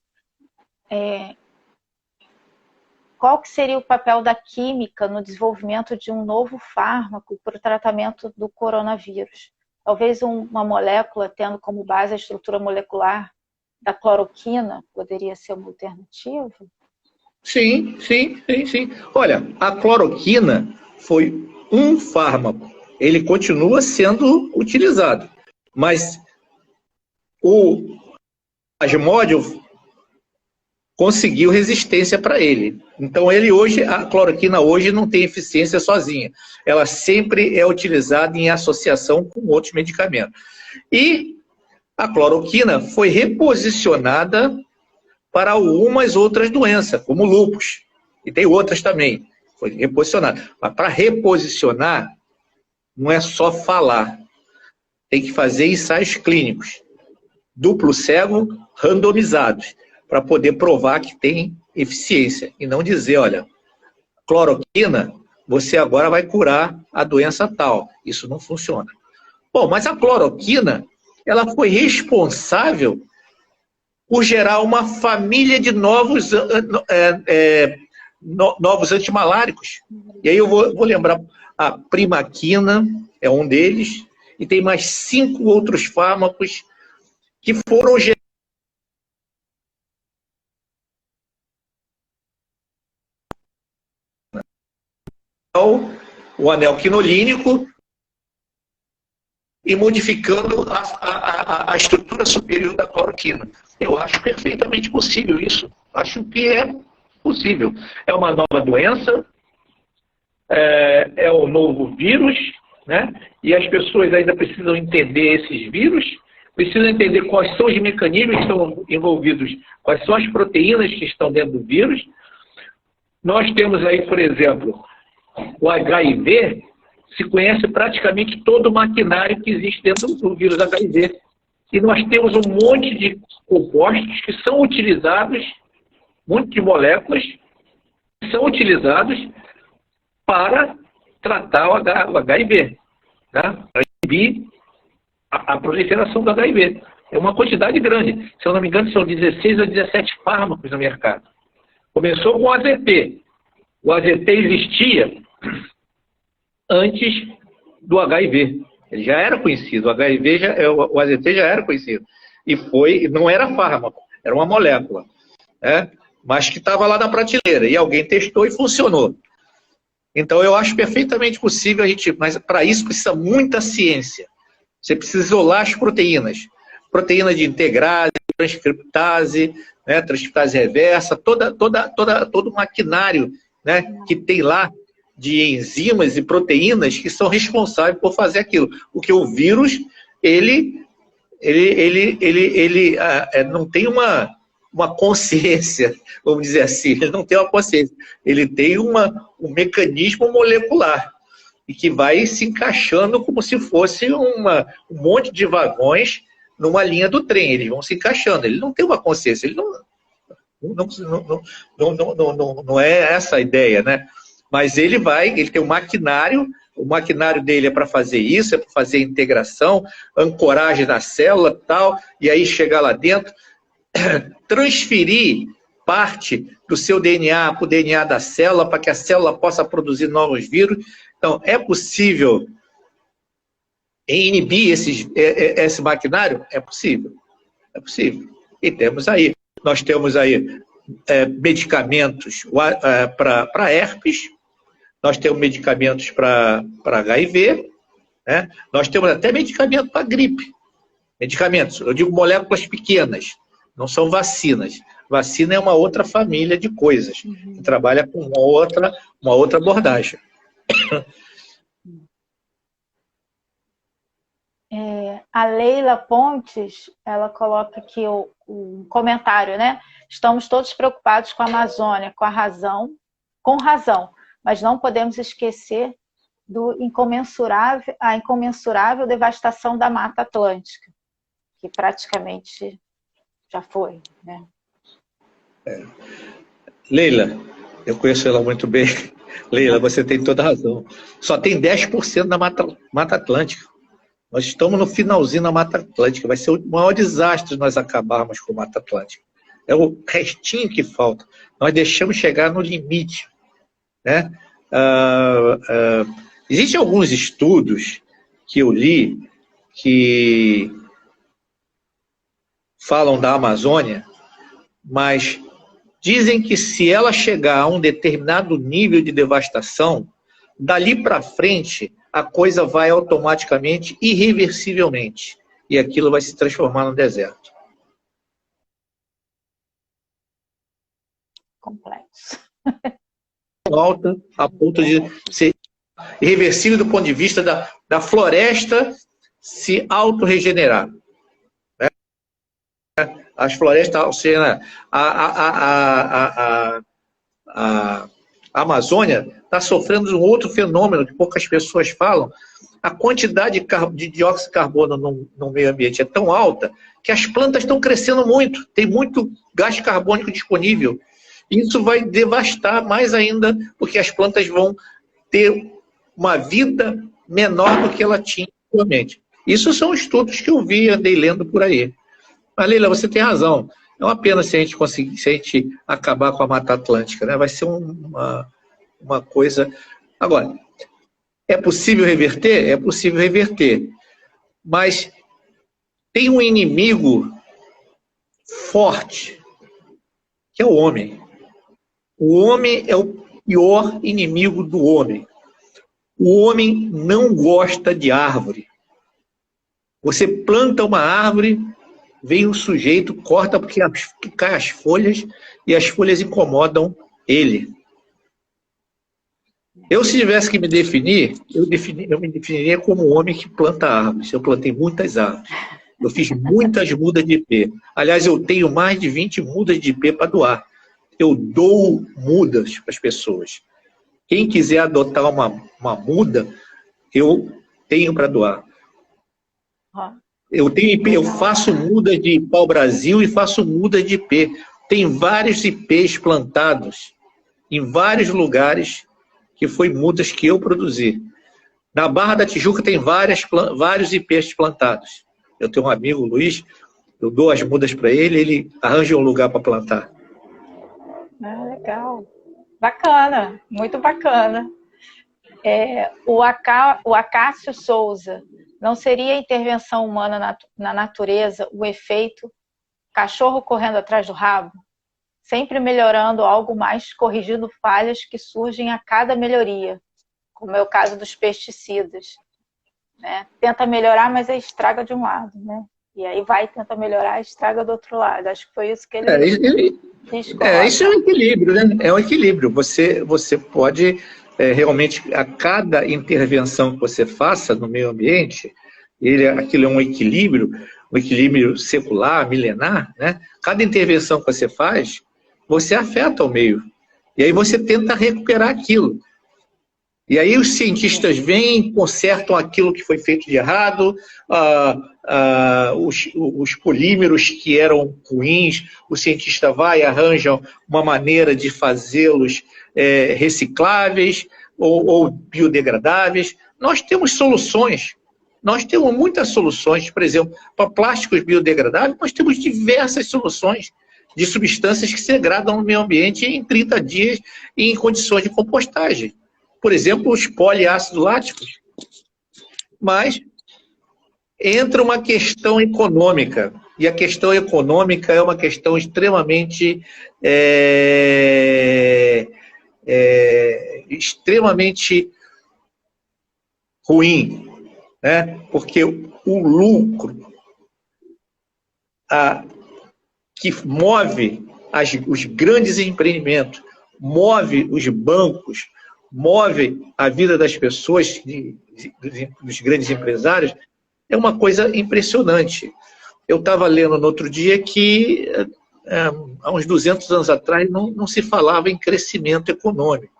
qual que seria o papel da química no desenvolvimento de um novo fármaco para o tratamento do coronavírus. Talvez uma molécula tendo como base a estrutura molecular da cloroquina poderia ser uma alternativa? Sim. Olha, a cloroquina foi um fármaco. Ele continua sendo utilizado. Mas o Plasmodium conseguiu resistência para ele. Então, a cloroquina hoje não tem eficiência sozinha. Ela sempre é utilizada em associação com outros medicamentos. E a cloroquina foi reposicionada para algumas outras doenças, como lúpus. E tem outras também. Foi reposicionada. Mas para reposicionar, não é só falar. Tem que fazer ensaios clínicos. Duplo cego, randomizados, para poder provar que tem eficiência. E não dizer, olha, cloroquina, você agora vai curar a doença tal. Isso não funciona. Bom, mas a cloroquina, ela foi responsável por gerar uma família de novos antimaláricos. E aí eu vou lembrar, a primaquina é um deles, e tem mais 5 outros fármacos que foram gerados. O anel quinolínico e modificando a estrutura superior da cloroquina. Eu acho perfeitamente possível isso. Acho que é possível. É uma nova doença, é um novo vírus, né? E as pessoas ainda precisam entender esses vírus, precisam entender quais são os mecanismos que estão envolvidos, quais são as proteínas que estão dentro do vírus. Nós temos aí, por exemplo, o HIV, se conhece praticamente todo o maquinário que existe dentro do vírus HIV. E nós temos um monte de compostos que são utilizados, um monte de moléculas, que são utilizados para tratar o HIV, tá? Para inibir a proliferação do HIV. É uma quantidade grande. Se eu não me engano, são 16 a 17 fármacos no mercado. Começou com o AZT. O AZT existia antes do HIV. Ele já era conhecido. O AZT já era conhecido. E não era fármaco, era uma molécula, né? Mas que estava lá na prateleira. E alguém testou e funcionou. Então, eu acho perfeitamente possível mas para isso precisa muita ciência. Você precisa isolar as proteínas. Proteína de integrase, transcriptase, né, transcriptase reversa, todo o maquinário, né, que tem lá de enzimas e proteínas que são responsáveis por fazer aquilo. Porque o vírus, ele não tem uma consciência, vamos dizer assim, ele não tem uma consciência, ele tem um mecanismo molecular e que vai se encaixando como se fosse um monte de vagões numa linha do trem, eles vão se encaixando, ele não tem uma consciência, ele não é essa a ideia, né? Mas ele tem um maquinário, o maquinário dele é para fazer isso, é para fazer integração, ancoragem na célula tal, e aí chegar lá dentro, transferir parte do seu DNA para o DNA da célula, para que a célula possa produzir novos vírus. Então, é possível inibir esse maquinário? É possível. É possível. E nós temos aí medicamentos para herpes, nós temos medicamentos para HIV, né? Nós temos até medicamento para gripe. Medicamentos, eu digo moléculas pequenas, não são vacinas. Vacina é uma outra família de coisas, que trabalha com uma outra abordagem. A Leila Pontes, ela coloca aqui um comentário, né? Estamos todos preocupados com a Amazônia, com razão, mas não podemos esquecer a incomensurável devastação da Mata Atlântica, que praticamente já foi, né? Leila, eu conheço ela muito bem. Leila, você tem toda a razão. Só tem 10% da Mata Atlântica. Nós estamos no finalzinho da Mata Atlântica. Vai ser o maior desastre nós acabarmos com a Mata Atlântica. É o restinho que falta. Nós deixamos chegar no limite, né? Existem alguns estudos que eu li que falam da Amazônia, mas dizem que se ela chegar a um determinado nível de devastação, dali para frente a coisa vai automaticamente, irreversivelmente, e aquilo vai se transformar no deserto. Complexo. Alta a ponto de ser irreversível do ponto de vista da floresta se autorregenerar. Né? As florestas, ou seja, a Amazônia está sofrendo de um outro fenômeno que poucas pessoas falam. A quantidade de dióxido de carbono no meio ambiente é tão alta que as plantas estão crescendo muito, tem muito gás carbônico disponível. Isso vai devastar mais ainda, porque as plantas vão ter uma vida menor do que ela tinha anteriormente. Isso são estudos que eu vi, andei lendo por aí. Mas, Leila, você tem razão. É uma pena se a gente acabar com a Mata Atlântica, né? Vai ser uma coisa... Agora, é possível reverter? É possível reverter. Mas tem um inimigo forte, que é o homem. O homem é o pior inimigo do homem. O homem não gosta de árvore. Você planta uma árvore, vem um sujeito, corta porque cai as folhas e as folhas incomodam ele. Eu, se tivesse que me definir, eu me definiria como um homem que planta árvores. Eu plantei muitas árvores. Eu fiz muitas mudas de ipê. Aliás, eu tenho mais de 20 mudas de ipê para doar. Eu dou mudas para as pessoas. Quem quiser adotar uma muda, eu tenho para doar. Eu faço mudas de pau-brasil e faço mudas de ipê. Tem vários ipês plantados em vários lugares que foi mudas que eu produzi. Na Barra da Tijuca tem vários ipês plantados. Eu tenho um amigo, o Luiz, eu dou as mudas para ele, ele arranja um lugar para plantar. Legal. Bacana, muito bacana. O Acácio Souza, não seria intervenção humana na natureza o efeito cachorro correndo atrás do rabo? Sempre melhorando algo mais, corrigindo falhas que surgem a cada melhoria, como é o caso dos pesticidas. né? Tenta melhorar, mas aí estraga de um lado, né? E aí tenta melhorar, estraga do outro lado. Acho que foi isso que ele quis colocar. Isso é um equilíbrio, né? É um equilíbrio. Você pode realmente, a cada intervenção que você faça no meio ambiente, aquilo é um equilíbrio secular, milenar, né? Cada intervenção que você faz, você afeta o meio. E aí você tenta recuperar aquilo. E aí os cientistas vêm, consertam aquilo que foi feito de errado, os polímeros que eram ruins, o cientista vai e arranja uma maneira de fazê-los recicláveis ou biodegradáveis. Nós temos soluções, nós temos muitas soluções. Por exemplo, para plásticos biodegradáveis, nós temos diversas soluções de substâncias que se degradam no meio ambiente em 30 dias em condições de compostagem. Por exemplo, os poliácidos láticos. Mas entra uma questão econômica, e a questão econômica é uma questão extremamente ruim, né? Porque o lucro que move os grandes empreendimentos, move os bancos, move a vida das pessoas, dos grandes empresários, é uma coisa impressionante. Eu estava lendo no outro dia que há uns 200 anos atrás não se falava em crescimento econômico.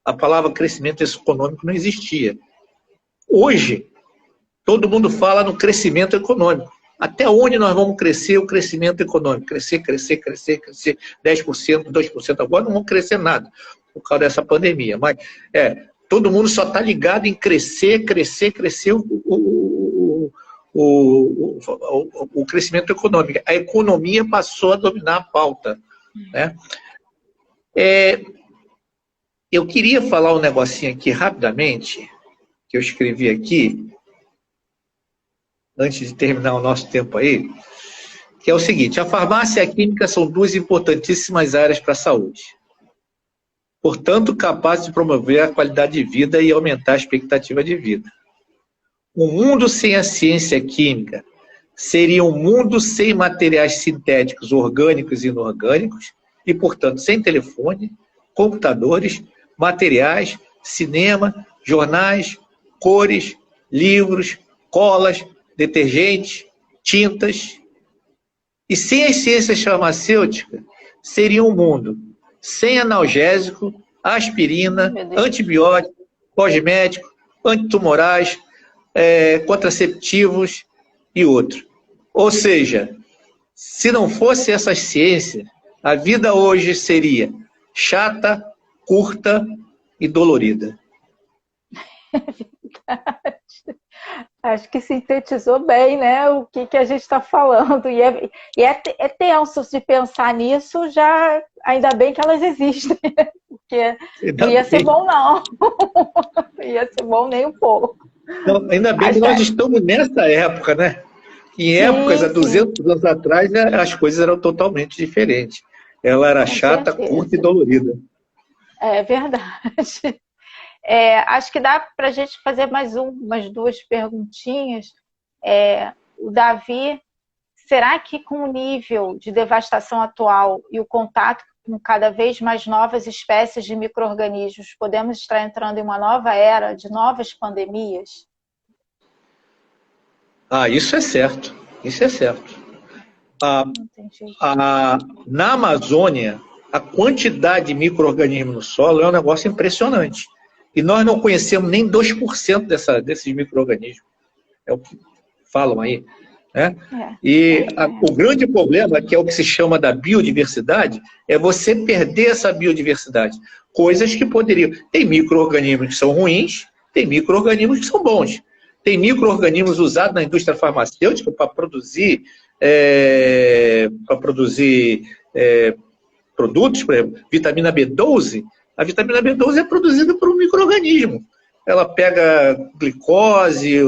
A palavra crescimento econômico não existia. Hoje, todo mundo fala no crescimento econômico. Até onde nós vamos crescer o crescimento econômico? Crescer 10%, 2%. Agora não vamos crescer nada por causa dessa pandemia. Mas todo mundo só está ligado em crescer o crescimento econômico. A economia passou a dominar a pauta, né? Eu queria falar um negocinho aqui rapidamente, que eu escrevi aqui, antes de terminar o nosso tempo aí, que é o seguinte: a farmácia e a química são duas importantíssimas áreas para a saúde. Portanto, capazes de promover a qualidade de vida e aumentar a expectativa de vida. Um mundo sem a ciência química seria um mundo sem materiais sintéticos, orgânicos e inorgânicos, e, portanto, sem telefone, computadores, materiais, cinema, jornais, cores, livros, colas, detergentes, tintas. E sem as ciências farmacêuticas, seria um mundo sem analgésico, aspirina, antibiótico, cosmético, antitumorais, contraceptivos e outros. Ou seja, se não fosse essas ciências, a vida hoje seria chata, curta e dolorida. É verdade. Acho que sintetizou bem, né, o que a gente está falando. E é tenso de pensar nisso, já ainda bem que elas existem, porque não ia ser bom, não. Não ia ser bom nem um pouco. Não, ainda bem que nós estamos nessa época, né? Em épocas, há 200 anos atrás, as coisas eram totalmente diferentes. Ela era chata, curta e dolorida. É verdade. Acho que dá para a gente fazer mais umas duas perguntinhas. O Davi, será que com o nível de devastação atual e o contato com cada vez mais novas espécies de micro-organismos, podemos estar entrando em uma nova era de novas pandemias? Isso é certo. Isso é certo. Na Amazônia, a quantidade de micro-organismos no solo é um negócio impressionante. E nós não conhecemos nem 2% desses micro-organismos. É o que falam aí. Né? O grande problema, que é o que se chama da biodiversidade, é você perder essa biodiversidade. Coisas que poderiam... Tem micro-organismos que são ruins, tem micro-organismos que são bons. Tem micro-organismos usados na indústria farmacêutica para produzir, produtos, por exemplo, vitamina B12. A vitamina B12 é produzida por um micro-organismo. Ela pega glicose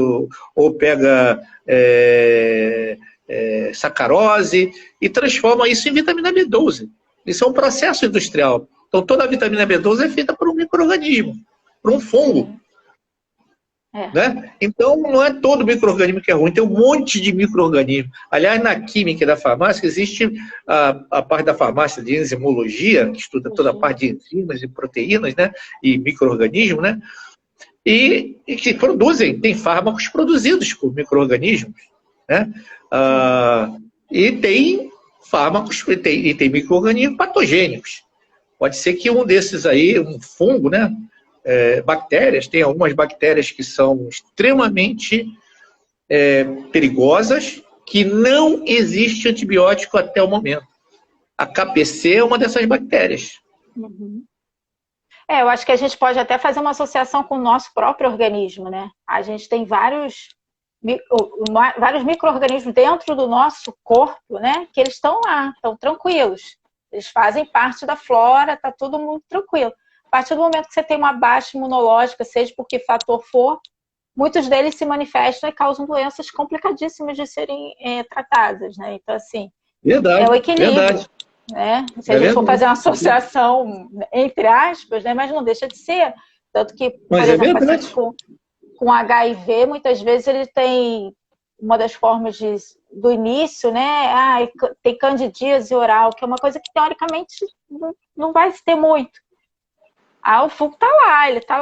ou pega sacarose e transforma isso em vitamina B12. Isso é um processo industrial. Então, toda a vitamina B12 é feita por um micro-organismo, por um fungo. É. Né? Então, não é todo micro-organismo que é ruim, tem um monte de micro-organismo. Aliás, na química da farmácia, existe a parte da farmácia de enzimologia, que estuda toda a parte de enzimas e proteínas, né? E micro-organismos, né? E que produzem, tem fármacos produzidos por micro-organismos, né? E tem fármacos, e tem micro-organismos patogênicos. Pode ser que um desses aí, um fungo, né? Bactérias, tem algumas bactérias que são extremamente perigosas, que não existe antibiótico até o momento. A KPC é uma dessas bactérias. Uhum. Eu acho que a gente pode até fazer uma associação com o nosso próprio organismo, né? A gente tem vários micro-organismos dentro do nosso corpo, né? Que eles estão lá, estão tranquilos. Eles fazem parte da flora, está todo mundo tranquilo. A partir do momento que você tem uma baixa imunológica, seja por que fator for, muitos deles se manifestam e causam doenças complicadíssimas de serem tratadas, né? Então, assim, verdade, é o equilíbrio. Verdade. Né? Se a gente for fazer uma associação, entre aspas, né? Mas não deixa de ser. Tanto que, por exemplo, paciente com HIV, muitas vezes ele tem uma das formas do início, né? Tem candidíase oral, que é uma coisa que teoricamente não vai se ter muito. O fungo está lá, ele está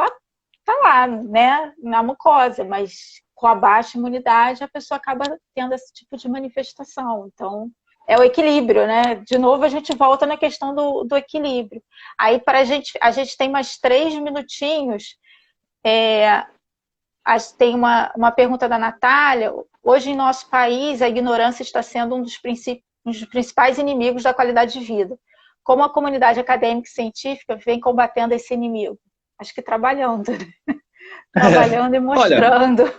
lá, né? Na mucosa, mas com a baixa imunidade a pessoa acaba tendo esse tipo de manifestação. Então, é o equilíbrio, né? De novo, a gente volta na questão do equilíbrio. Aí, a gente tem mais 3 minutinhos. Tem uma pergunta da Natália. Hoje, em nosso país, a ignorância está sendo um dos principais inimigos da qualidade de vida. Como a comunidade acadêmica e científica vem combatendo esse inimigo? Acho que trabalhando. Trabalhando e mostrando.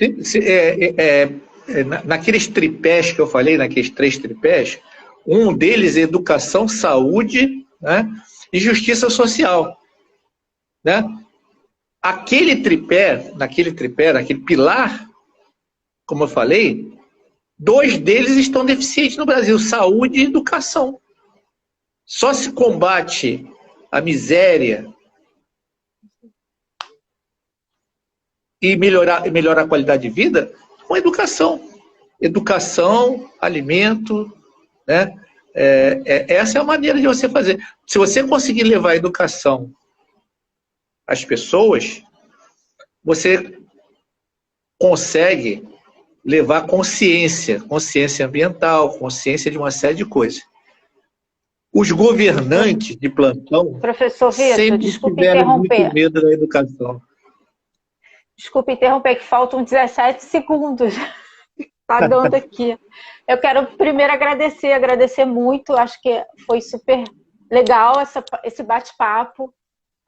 Olha, naqueles tripés que eu falei, naqueles 3 tripés, um deles é educação, saúde, né, e justiça social. Né? Naquele pilar, como eu falei, 2 deles estão deficientes no Brasil, saúde e educação. Só se combate a miséria e melhorar a qualidade de vida com educação. Educação, alimento, né? Essa é a maneira de você fazer. Se você conseguir levar a educação às pessoas, você consegue levar consciência ambiental, consciência de uma série de coisas. Os governantes de plantão Professor Vitor, sempre tiveram muito medo da educação. Desculpe interromper, que faltam 17 segundos. Está dando aqui. Eu quero primeiro agradecer muito. Acho que foi super legal esse bate-papo.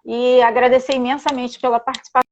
E agradecer imensamente pela participação.